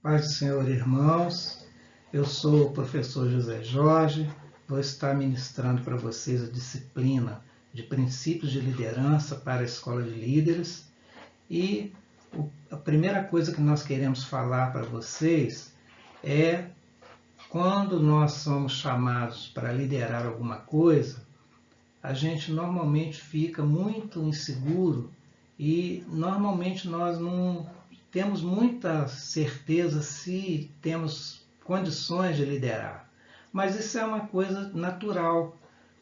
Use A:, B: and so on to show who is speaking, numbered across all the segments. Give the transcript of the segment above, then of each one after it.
A: Paz do Senhor, irmãos. Eu sou o professor José Jorge. Vou estar ministrando para vocês a disciplina de princípios de liderança para a Escola de Líderes. E a primeira coisa que nós queremos falar para vocês é quando nós somos chamados para liderar alguma coisa, a gente normalmente fica muito inseguro e normalmente nós não temos muita certeza se temos condições de liderar. Mas isso é uma coisa natural,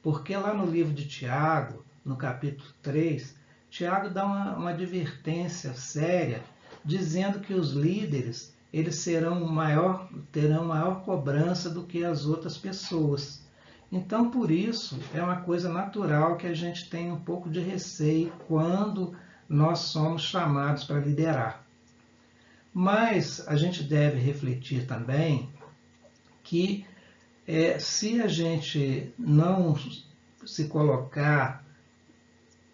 A: porque lá no livro de Tiago, no capítulo 3, Tiago dá uma advertência séria, dizendo que os líderes eles terão maior cobrança do que as outras pessoas. Então, por isso, é uma coisa natural que a gente tenha um pouco de receio quando nós somos chamados para liderar. Mas a gente deve refletir também que se a gente não se colocar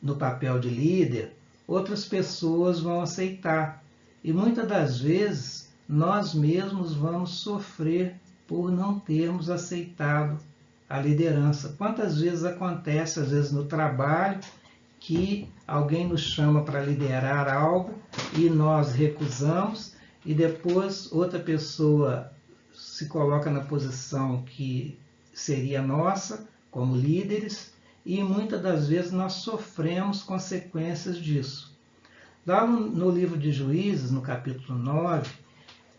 A: no papel de líder, outras pessoas vão aceitar. E muitas das vezes nós mesmos vamos sofrer por não termos aceitado a liderança. Quantas vezes acontece, às vezes no trabalho, que alguém nos chama para liderar algo e nós recusamos e depois outra pessoa se coloca na posição que seria nossa, como líderes, e muitas das vezes nós sofremos consequências disso. Lá no livro de Juízes, no capítulo 9,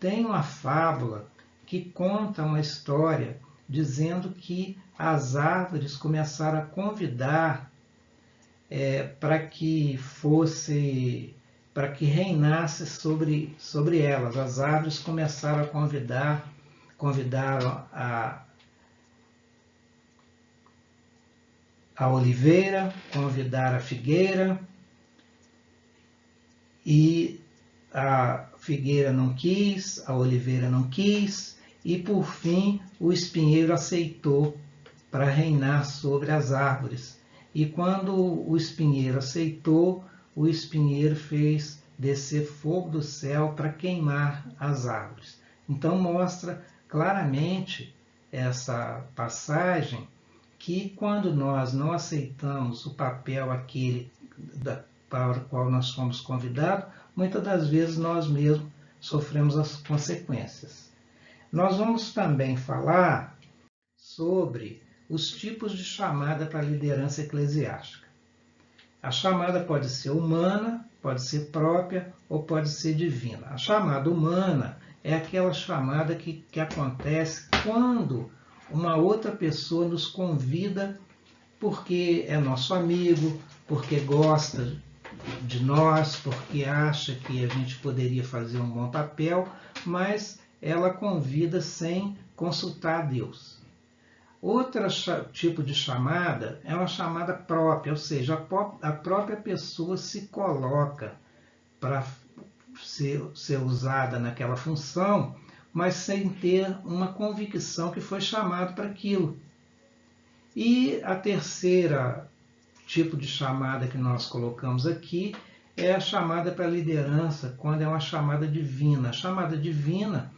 A: tem uma fábula que conta uma história dizendo que as árvores começaram a convidar para que reinasse sobre elas. As árvores começaram a convidaram a oliveira, convidaram a figueira, e a figueira não quis, a oliveira não quis, e por fim o espinheiro aceitou para reinar sobre as árvores. E quando o espinheiro aceitou, o espinheiro fez descer fogo do céu para queimar as árvores. Então mostra claramente essa passagem que quando nós não aceitamos o papel aquele para o qual nós fomos convidados, muitas das vezes nós mesmos sofremos as consequências. Nós vamos também falar sobre os tipos de chamada para a liderança eclesiástica. A chamada pode ser humana, pode ser própria ou pode ser divina. A chamada humana é aquela chamada que acontece quando uma outra pessoa nos convida porque é nosso amigo, porque gosta de nós, porque acha que a gente poderia fazer um bom papel, mas ela convida sem consultar a Deus. Outro tipo de chamada é uma chamada própria, ou seja, a própria pessoa se coloca para ser usada naquela função, mas sem ter uma convicção que foi chamado para aquilo. E a terceira tipo de chamada que nós colocamos aqui é a chamada para a liderança, quando é uma chamada divina. A chamada divina,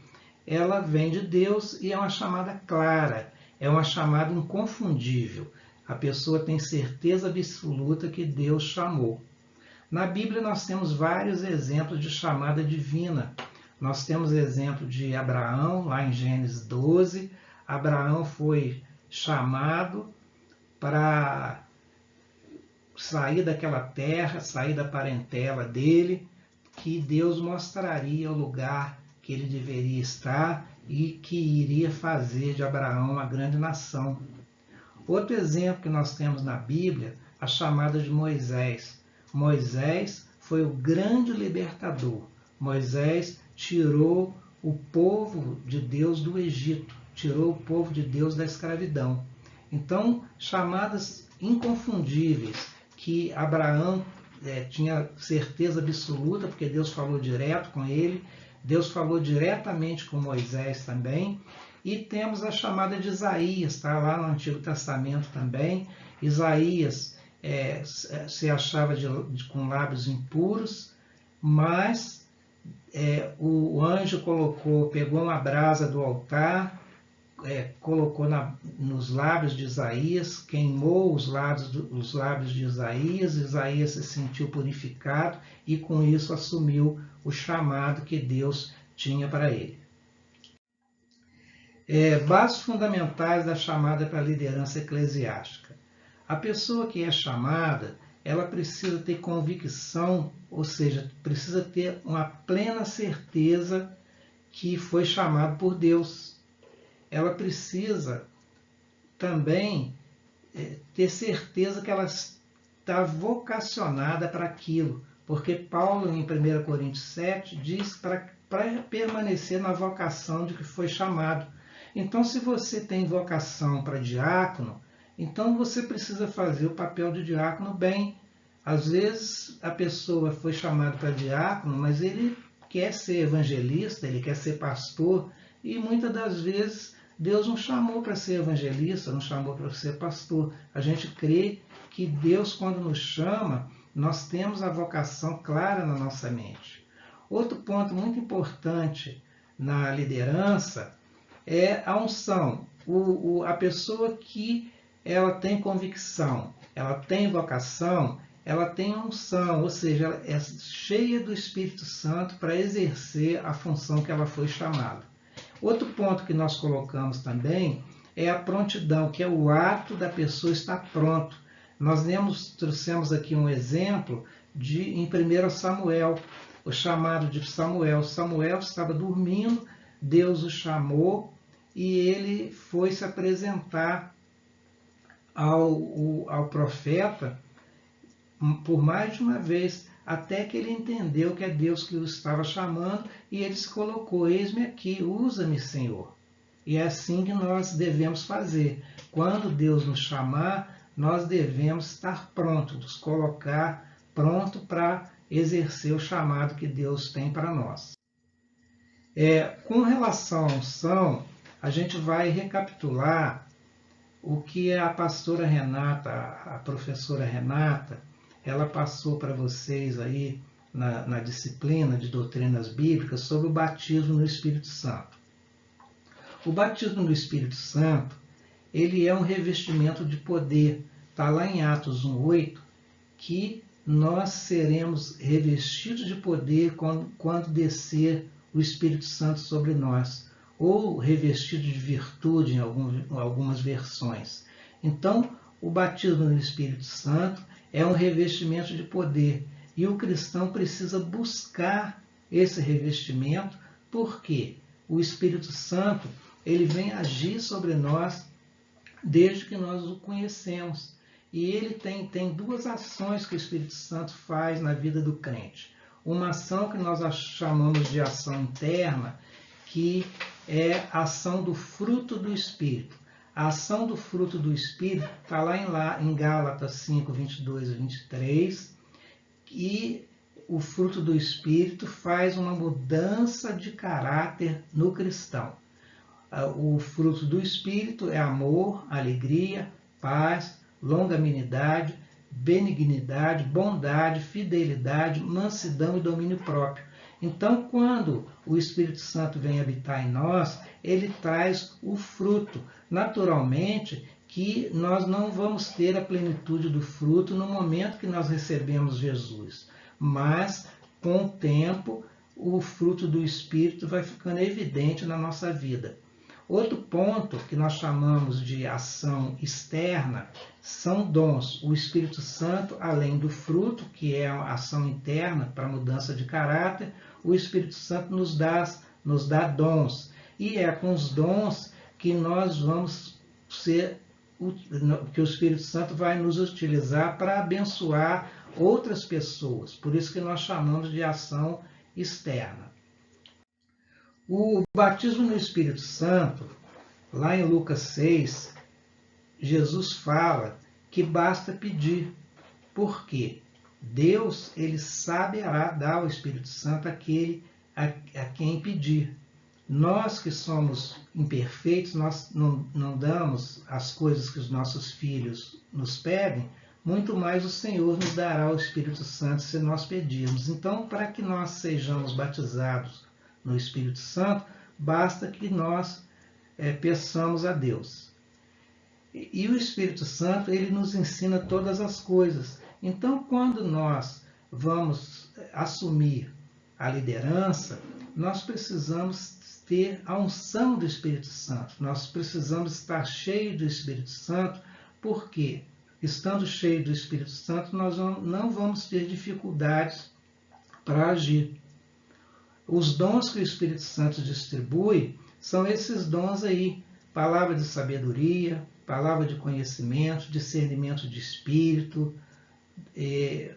A: ela vem de Deus e é uma chamada clara, é uma chamada inconfundível. A pessoa tem certeza absoluta que Deus chamou. Na Bíblia nós temos vários exemplos de chamada divina. Nós temos exemplo de Abraão, lá em Gênesis 12. Abraão foi chamado para sair daquela terra, sair da parentela dele, que Deus mostraria o lugar que ele deveria estar e que iria fazer de Abraão uma grande nação. Outro exemplo que nós temos na Bíblia, a chamada de Moisés. Moisés foi o grande libertador. Moisés tirou o povo de Deus do Egito, tirou o povo de Deus da escravidão. Então, chamadas inconfundíveis, que Abraão tinha certeza absoluta, porque Deus falou direto com ele, Deus falou diretamente com Moisés também, e temos a chamada de Isaías, está lá no Antigo Testamento também. Isaías se achava com lábios impuros, mas o anjo pegou uma brasa do altar, colocou nos lábios de Isaías, queimou os lábios de Isaías, Isaías se sentiu purificado e com isso assumiu o chamado que Deus tinha para ele. Bases fundamentais da chamada para a liderança eclesiástica. A pessoa que é chamada, ela precisa ter convicção, ou seja, precisa ter uma plena certeza que foi chamado por Deus. Ela precisa também ter certeza que ela está vocacionada para aquilo, porque Paulo, em 1 Coríntios 7, diz para permanecer na vocação de que foi chamado. Então, se você tem vocação para diácono, então você precisa fazer o papel de diácono bem. Às vezes a pessoa foi chamada para diácono, mas ele quer ser evangelista, ele quer ser pastor, e muitas das vezes Deus não chamou para ser evangelista, não chamou para ser pastor. A gente crê que Deus, quando nos chama, nós temos a vocação clara na nossa mente. Outro ponto muito importante na liderança é a unção. A pessoa que ela tem convicção, ela tem vocação, ela tem unção, ou seja, ela é cheia do Espírito Santo para exercer a função que ela foi chamada. Outro ponto que nós colocamos também é a prontidão, que é o ato da pessoa estar pronto. Nós trouxemos aqui um exemplo em 1 Samuel, o chamado de Samuel. Samuel estava dormindo, Deus o chamou e ele foi se apresentar ao profeta por mais de uma vez, até que ele entendeu que é Deus que o estava chamando e ele se colocou: eis-me aqui, usa-me, Senhor. E é assim que nós devemos fazer. Quando Deus nos chamar, nós devemos estar prontos, nos colocar pronto para exercer o chamado que Deus tem para nós. Com relação à unção, a gente vai recapitular o que a pastora Renata, a professora Renata, ela passou para vocês aí na disciplina de doutrinas bíblicas sobre o batismo no Espírito Santo. O batismo no Espírito Santo, ele é um revestimento de poder. Está lá em Atos 1:8, que nós seremos revestidos de poder quando descer o Espírito Santo sobre nós, ou revestido de virtude em algumas versões. Então, o batismo no Espírito Santo é um revestimento de poder, e o cristão precisa buscar esse revestimento, porque o Espírito Santo ele vem agir sobre nós desde que nós o conhecemos. E ele tem duas ações que o Espírito Santo faz na vida do crente. Uma ação que nós chamamos de ação interna, que é a ação do fruto do Espírito. A ação do fruto do Espírito está lá em Gálatas 5, 22 e 23, e o fruto do Espírito faz uma mudança de caráter no cristão. O fruto do Espírito é amor, alegria, paz, longanimidade, benignidade, bondade, fidelidade, mansidão e domínio próprio. Então, quando o Espírito Santo vem habitar em nós, ele traz o fruto. Naturalmente que nós não vamos ter a plenitude do fruto no momento que nós recebemos Jesus, mas com o tempo o fruto do Espírito vai ficando evidente na nossa vida. Outro ponto que nós chamamos de ação externa são dons. O Espírito Santo, além do fruto, que é a ação interna para mudança de caráter, o Espírito Santo nos dá dons. E é com os dons que nós vamos que o Espírito Santo vai nos utilizar para abençoar outras pessoas. Por isso que nós chamamos de ação externa. O batismo no Espírito Santo, lá em Lucas 6, Jesus fala que basta pedir. Por quê? Deus, ele saberá dar o Espírito Santo àquele a quem pedir. Nós que somos imperfeitos, nós não damos as coisas que os nossos filhos nos pedem, muito mais o Senhor nos dará o Espírito Santo se nós pedirmos. Então, para que nós sejamos batizados no Espírito Santo, basta que nós peçamos a Deus. E o Espírito Santo, ele nos ensina todas as coisas. Então, quando nós vamos assumir a liderança, nós precisamos ter a unção do Espírito Santo. Nós precisamos estar cheios do Espírito Santo, porque, estando cheios do Espírito Santo, nós não vamos ter dificuldades para agir. Os dons que o Espírito Santo distribui são esses dons aí: palavra de sabedoria, palavra de conhecimento, discernimento de espírito,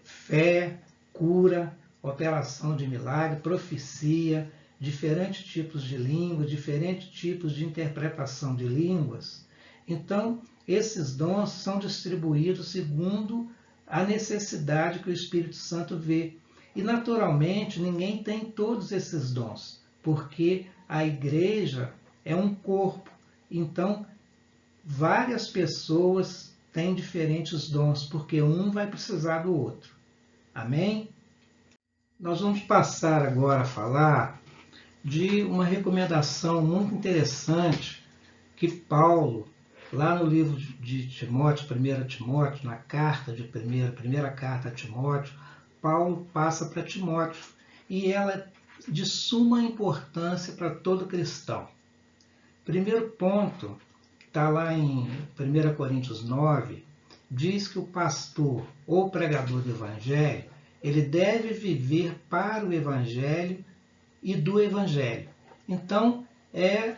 A: fé, cura, operação de milagre, profecia, diferentes tipos de língua, diferentes tipos de interpretação de línguas. Então, esses dons são distribuídos segundo a necessidade que o Espírito Santo vê. E, naturalmente, ninguém tem todos esses dons, porque a igreja é um corpo. Então, várias pessoas têm diferentes dons, porque um vai precisar do outro. Amém? Nós vamos passar agora a falar de uma recomendação muito interessante que Paulo, lá no livro de Timóteo, 1 Timóteo, na carta de primeira carta a Timóteo, Paulo passa para Timóteo, e ela é de suma importância para todo cristão. Primeiro ponto, está lá em 1 Coríntios 9, diz que o pastor ou pregador do Evangelho, ele deve viver para o Evangelho e do Evangelho. Então, é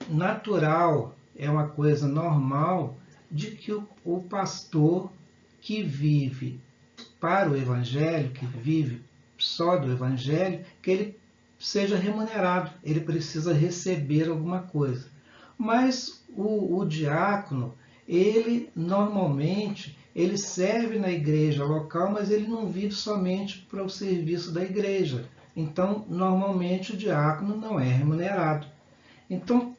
A: natural, é uma coisa normal de que o pastor que vive para o Evangelho, que vive só do Evangelho, que ele seja remunerado, ele precisa receber alguma coisa. Mas o diácono, ele normalmente, ele serve na igreja local, mas ele não vive somente para o serviço da igreja. Então, normalmente, o diácono não é remunerado. Então,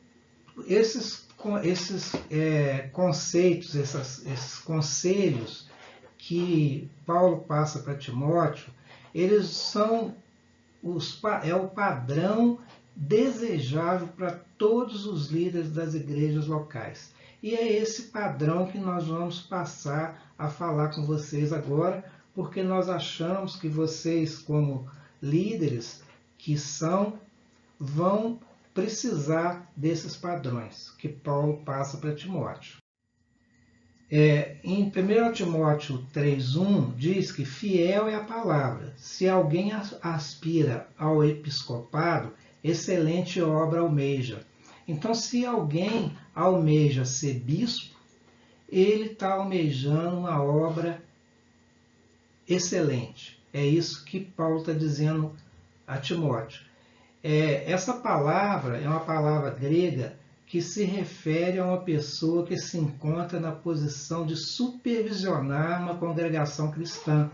A: esses conceitos, esses conselhos que Paulo passa para Timóteo, eles são o padrão desejável para todos os líderes das igrejas locais. E é esse padrão que nós vamos passar a falar com vocês agora, porque nós achamos que vocês, como líderes que são, vão precisar desses padrões que Paulo passa para Timóteo. Em 1 Timóteo 3,1 diz que fiel é a palavra. Se alguém aspira ao episcopado, excelente obra almeja. Então, se alguém almeja ser bispo, ele está almejando uma obra excelente. É isso que Paulo está dizendo a Timóteo. Essa palavra é uma palavra grega que se refere a uma pessoa que se encontra na posição de supervisionar uma congregação cristã.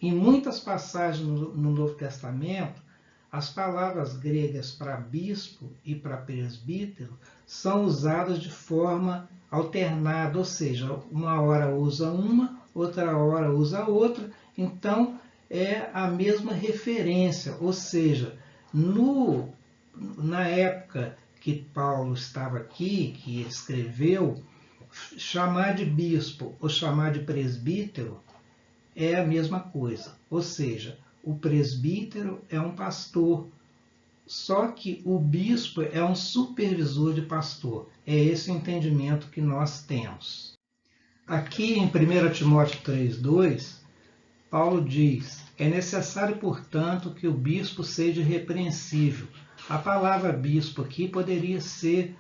A: Em muitas passagens no Novo Testamento, as palavras gregas para bispo e para presbítero são usadas de forma alternada, ou seja, uma hora usa uma, outra hora usa outra, então é a mesma referência, ou seja, na época que Paulo estava aqui, que escreveu, chamar de bispo ou chamar de presbítero é a mesma coisa. Ou seja, o presbítero é um pastor, só que o bispo é um supervisor de pastor. É esse o entendimento que nós temos. Aqui em 1 Timóteo 3,2, Paulo diz: é necessário, portanto, que o bispo seja irrepreensível. A palavra bispo aqui poderia ser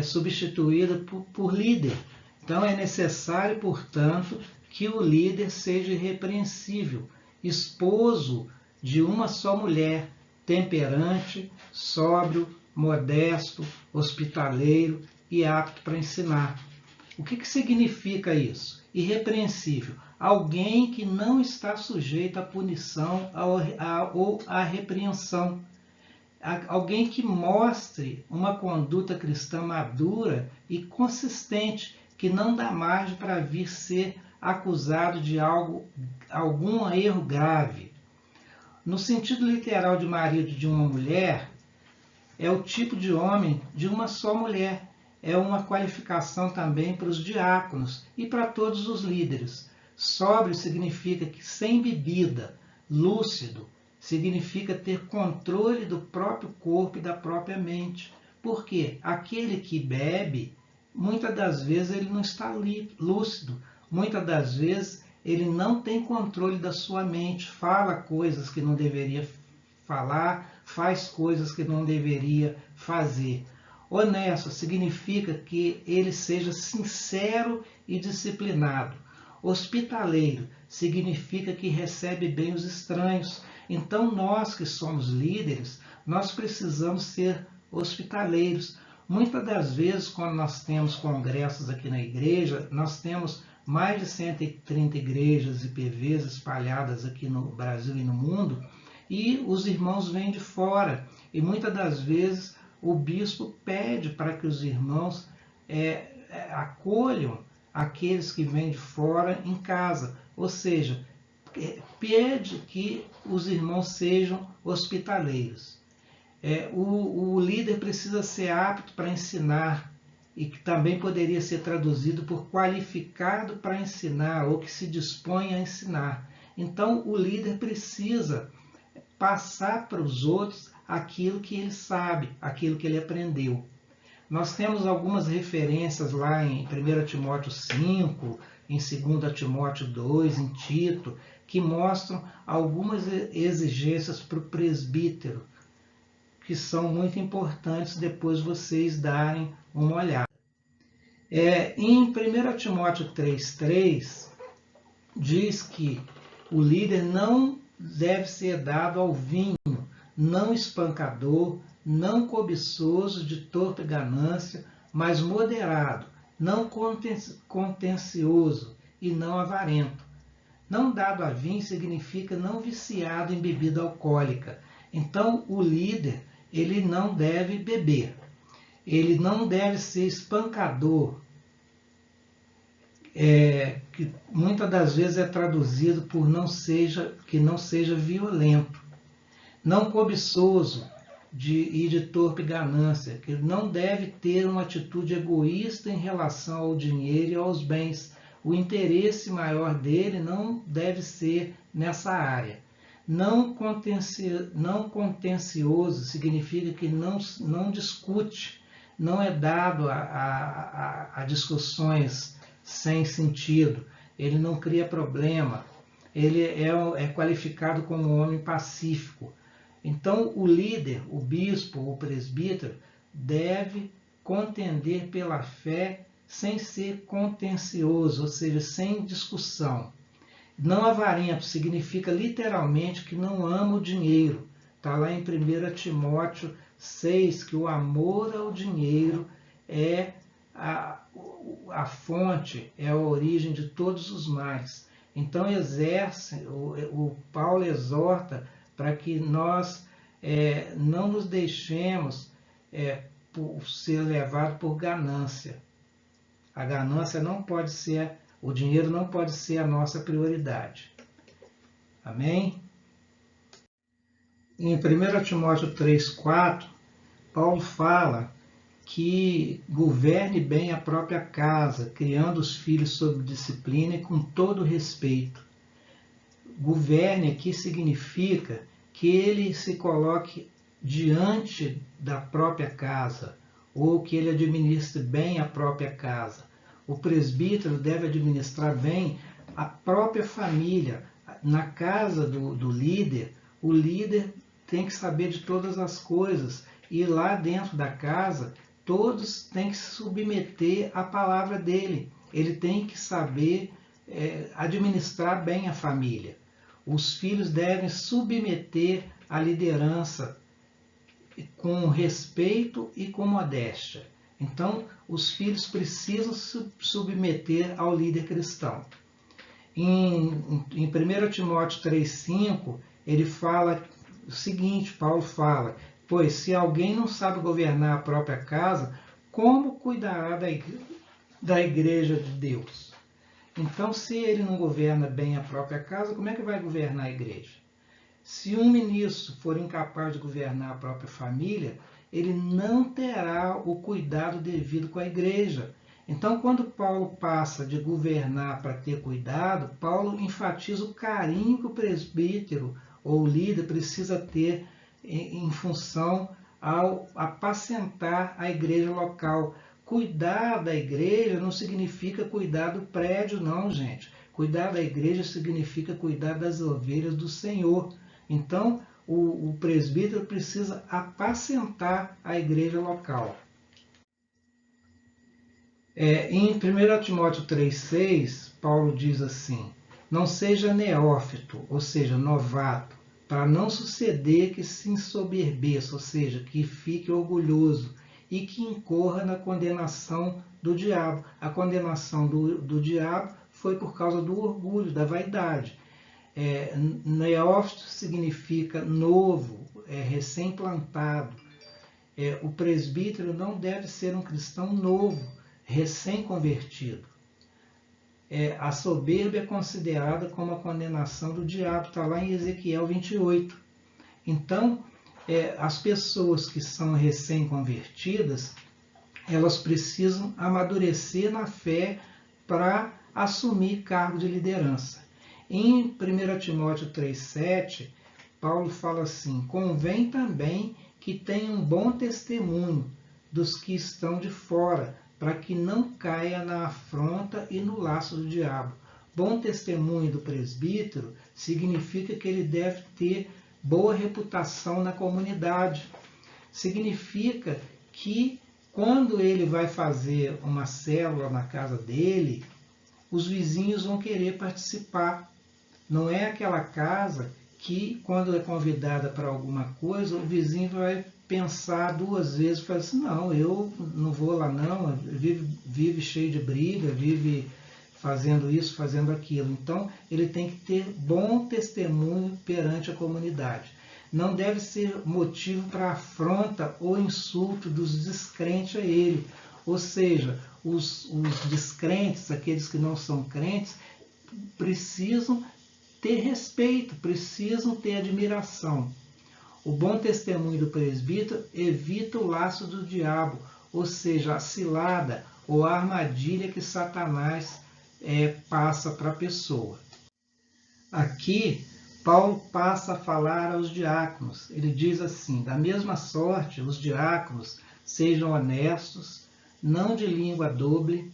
A: substituída por líder. Então, é necessário, portanto, que o líder seja irrepreensível, esposo de uma só mulher, temperante, sóbrio, modesto, hospitaleiro e apto para ensinar. O que significa isso? Irrepreensível. Alguém que não está sujeito à punição ou à repreensão. Alguém que mostre uma conduta cristã madura e consistente, que não dá margem para vir ser acusado de algum erro grave. No sentido literal de marido de uma mulher, é o tipo de homem de uma só mulher. É uma qualificação também para os diáconos e para todos os líderes. Sóbrio significa que sem bebida, lúcido significa ter controle do próprio corpo e da própria mente. Porque aquele que bebe, muitas das vezes ele não está lúcido, muitas das vezes ele não tem controle da sua mente, fala coisas que não deveria falar, faz coisas que não deveria fazer. Honesto significa que ele seja sincero e disciplinado. Hospitaleiro significa que recebe bem os estranhos. Então nós que somos líderes, nós precisamos ser hospitaleiros. Muitas das vezes, quando nós temos congressos aqui na igreja, nós temos mais de 130 igrejas e IPVs espalhadas aqui no Brasil e no mundo, e os irmãos vêm de fora. E muitas das vezes o bispo pede para que os irmãos acolham aqueles que vêm de fora em casa. Ou seja, pede que os irmãos sejam hospitaleiros. O líder precisa ser apto para ensinar, e que também poderia ser traduzido por qualificado para ensinar, ou que se dispõe a ensinar. Então, o líder precisa passar para os outros aquilo que ele sabe, aquilo que ele aprendeu. Nós temos algumas referências lá em 1 Timóteo 5, em 2 Timóteo 2, em Tito, que mostram algumas exigências para o presbítero, que são muito importantes depois vocês darem uma olhada. Em 1 Timóteo 3,3, diz que o líder não deve ser dado ao vinho, não espancador, não cobiçoso de torpe ganância, mas moderado, não contencioso e não avarento. Não dado a vinho significa não viciado em bebida alcoólica. Então, o líder, ele não deve beber. Ele não deve ser espancador, que muitas das vezes é traduzido por que não seja violento. Não cobiçoso e de torpe ganância, que não deve ter uma atitude egoísta em relação ao dinheiro e aos bens. O interesse maior dele não deve ser nessa área. Não contencioso significa que não discute, não é dado a discussões sem sentido, ele não cria problema, ele é qualificado como um homem pacífico. Então, o líder, o bispo, o presbítero, deve contender pela fé sem ser contencioso, ou seja, sem discussão. Não avarento significa literalmente que não ama o dinheiro. Está lá em 1 Timóteo 6, que o amor ao dinheiro é a fonte, é a origem de todos os males. Então, o Paulo exorta para que nós não nos deixemos ser levados por ganância. A ganância não pode ser, o dinheiro não pode ser a nossa prioridade. Amém? Em 1 Timóteo 3,4, Paulo fala que governe bem a própria casa, criando os filhos sob disciplina e com todo respeito. Governe aqui significa que ele se coloque diante da própria casa, ou que ele administre bem a própria casa. O presbítero deve administrar bem a própria família. Na casa do líder, o líder tem que saber de todas as coisas, e lá dentro da casa, todos têm que se submeter à palavra dele. Ele tem que saber administrar bem a família. Os filhos devem submeter à liderança com respeito e com modéstia. Então, os filhos precisam se submeter ao líder cristão. Em 1 Timóteo 3,5, ele fala o seguinte, Paulo fala: pois se alguém não sabe governar a própria casa, como cuidará da igreja de Deus? Então, se ele não governa bem a própria casa, como é que vai governar a igreja? Se um ministro for incapaz de governar a própria família, ele não terá o cuidado devido com a igreja. Então, quando Paulo passa de governar para ter cuidado, Paulo enfatiza o carinho que o presbítero ou líder precisa ter em função ao apacentar a igreja local. Cuidar da igreja não significa cuidar do prédio, não, gente. Cuidar da igreja significa cuidar das ovelhas do Senhor. Então, o presbítero precisa apacentar a igreja local. Em 1 Timóteo 3,6, Paulo diz assim: não seja neófito, ou seja, novato, para não suceder que se ensoberbeça, ou seja, que fique orgulhoso e que incorra na condenação do diabo. A condenação do diabo foi por causa do orgulho, da vaidade. Neófito significa novo, recém-plantado. O presbítero não deve ser um cristão novo, recém-convertido. A soberba é considerada como a condenação do diabo, está lá em Ezequiel 28. Então, as pessoas que são recém-convertidas, elas precisam amadurecer na fé para assumir cargo de liderança. Em 1 Timóteo 3,7, Paulo fala assim: convém também que tenham bom testemunho dos que estão de fora, para que não caia na afronta e no laço do diabo. Bom testemunho do presbítero significa que ele deve ter boa reputação na comunidade. Significa que quando ele vai fazer uma célula na casa dele, os vizinhos vão querer participar. Não é aquela casa que, quando é convidada para alguma coisa, o vizinho vai pensar duas vezes, fala assim: não, eu não vou lá não, vive cheio de briga, vive fazendo isso, fazendo aquilo. Então, ele tem que ter bom testemunho perante a comunidade. Não deve ser motivo para afronta ou insulto dos descrentes a ele. Ou seja, os descrentes, aqueles que não são crentes, precisam ter respeito, precisam ter admiração. O bom testemunho do presbítero evita o laço do diabo, ou seja, a cilada ou a armadilha que Satanás passa para a pessoa. Aqui, Paulo passa a falar aos diáconos. Ele diz assim: da mesma sorte, os diáconos sejam honestos, não de língua doble,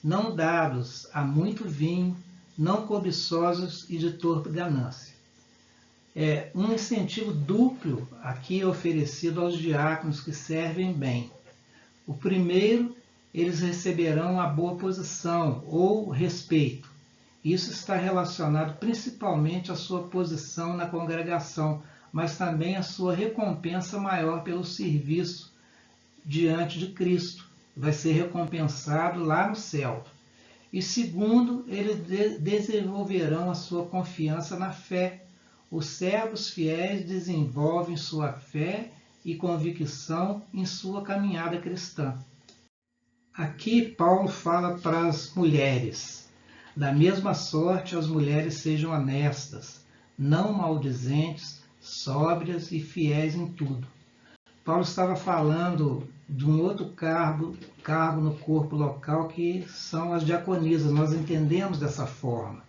A: não dados a muito vinho, não cobiçosos e de torpe ganância. Um incentivo duplo aqui é oferecido aos diáconos que servem bem. O primeiro, eles receberão a boa posição ou respeito. Isso está relacionado principalmente à sua posição na congregação, mas também à sua recompensa maior pelo serviço diante de Cristo. Vai ser recompensado lá no céu. E segundo, eles desenvolverão a sua confiança na fé. Os servos fiéis desenvolvem sua fé e convicção em sua caminhada cristã. Aqui Paulo fala para as mulheres: da mesma sorte as mulheres sejam honestas, não maldizentes, sóbrias e fiéis em tudo. Paulo estava falando de um outro cargo no corpo local, que são as diaconisas. Nós entendemos dessa forma.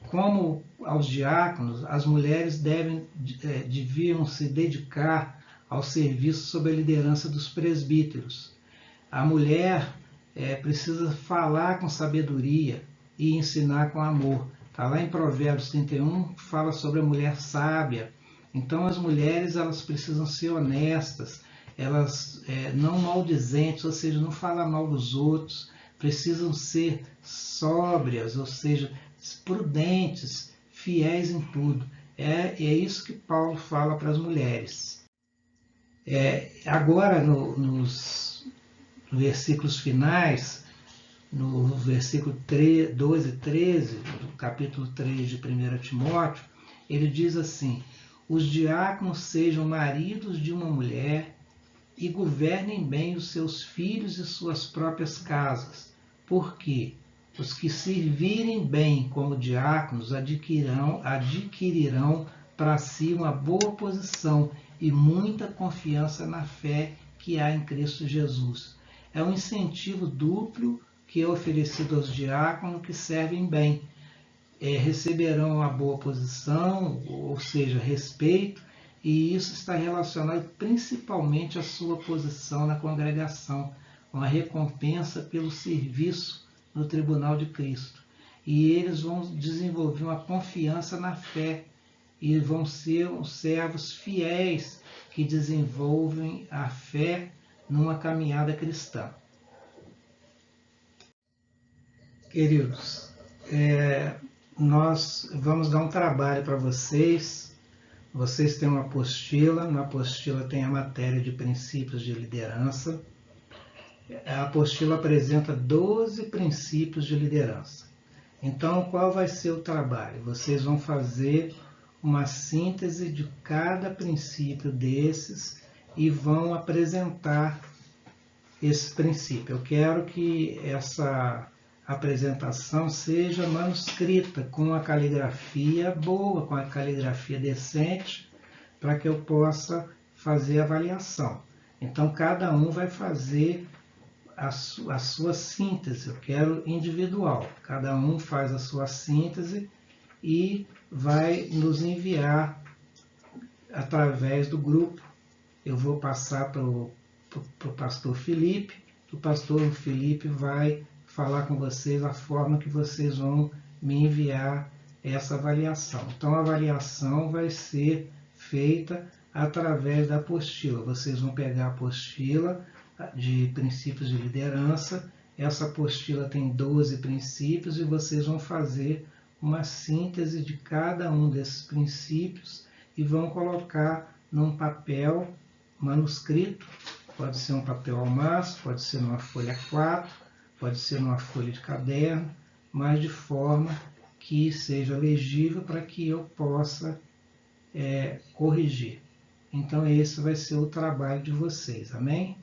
A: Como aos diáconos, as mulheres deviam se dedicar ao serviço sob a liderança dos presbíteros. A mulher precisa falar com sabedoria e ensinar com amor. Está lá em Provérbios 31, que fala sobre a mulher sábia. Então, as mulheres, elas precisam ser honestas, elas não maldizentes, ou seja, não falar mal dos outros, precisam ser sóbrias, ou seja, prudentes, fiéis em tudo. É isso que Paulo fala para as mulheres. Agora, nos versículos finais, no versículo 12 e 13, do capítulo 3 de 1 Timóteo, ele diz assim: os diáconos sejam maridos de uma mulher e governem bem os seus filhos e suas próprias casas, porque Os que servirem bem como diáconos adquirirão para si uma boa posição e muita confiança na fé que há em Cristo Jesus. É um incentivo duplo que é oferecido aos diáconos que servem bem. Receberão uma boa posição, ou seja, respeito, e isso está relacionado principalmente à sua posição na congregação, uma recompensa pelo serviço no tribunal de Cristo. E eles vão desenvolver uma confiança na fé e vão ser uns servos fiéis que desenvolvem a fé numa caminhada cristã. Queridos, nós vamos dar um trabalho para vocês. Vocês têm uma apostila, na apostila tem a matéria de princípios de liderança. A apostila apresenta 12 princípios de liderança. Então, qual vai ser o trabalho? Vocês vão fazer uma síntese de cada princípio desses e vão apresentar esse princípio. Eu quero que essa apresentação seja manuscrita com a caligrafia boa, com a caligrafia decente, para que eu possa fazer a avaliação. Então, cada um vai fazer a sua síntese. Eu quero individual. Cada um faz a sua síntese e vai nos enviar através do grupo. Eu vou passar para o pastor Felipe. O pastor Felipe vai falar com vocês a forma que vocês vão me enviar essa avaliação. Então, a avaliação vai ser feita através da apostila. Vocês vão pegar a apostila de princípios de liderança. Essa apostila tem 12 princípios e vocês vão fazer uma síntese de cada um desses princípios e vão colocar num papel manuscrito. Pode ser um papel almaço, pode ser numa folha 4, pode ser numa folha de caderno, mas de forma que seja legível para que eu possa corrigir. Então esse vai ser o trabalho de vocês, amém?